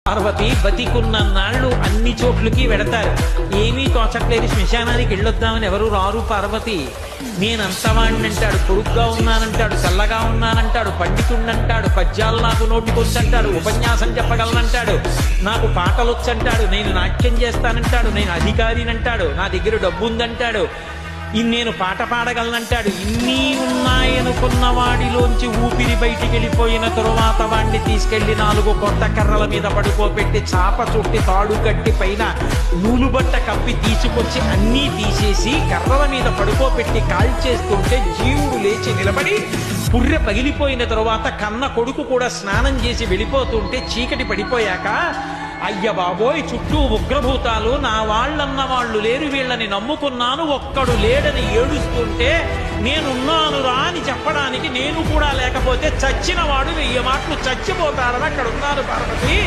పార్వతి బతికున్న నాళ్ళు అన్ని చోట్లకి వెడతారు. ఏమీ తోచట్లేదు, శ్మశానానికి వెళ్ళొద్దామని ఎవరు రారు. పార్వతి నేనంతవాణ్ణంటాడు, పొరుగ్గా ఉన్నానంటాడు, చల్లగా ఉన్నానంటాడు, పండితుండంటాడు, పద్యాలు నాకు నోటికొచ్చంటాడు, ఉపన్యాసం చెప్పగలనంటాడు, నాకు పాటలొచ్చంటాడు, నేను నాట్యం చేస్తానంటాడు, నేను అధికారినంటాడు, నా దగ్గర డబ్బు ఉందంటాడు, నేను పాట పాడగలనంటాడు. ఇన్ని ఉన్నాయనుకున్న వాడిలోంచి ఊపిరి బయటికి వెళ్ళిపోయిన తరువాత వాడిని తీసుకెళ్లి 4 కొత్త కర్రల మీద పడుకోబెట్టి చాప చుట్టి తాడు కట్టి పైన నూలుబట్ట కప్పి తీసుకొచ్చి అన్నీ తీసేసి కర్రల మీద పడుకోబెట్టి కాల్చేస్తుంటే జీవుడు లేచి నిలబడి పుర్రె పగిలిపోయిన తరువాత కన్న కొడుకు కూడా స్నానం చేసి వెళ్ళిపోతుంటే చీకటి పడిపోయాక అయ్య బాబోయ్ చుట్టూ ఉగ్రభూతాలు, నా వాళ్ళన్న వాళ్ళు లేరు, వీళ్ళని నమ్ముకున్నాను, ఒక్కడు లేడని ఏడుస్తుంటే నేనున్నాను రా అని చెప్పడానికి నేను కూడా లేకపోతే చచ్చిన వాడు 1000 మాటలు చచ్చిపోతారని అక్కడ ఉన్నాను. పార్వతి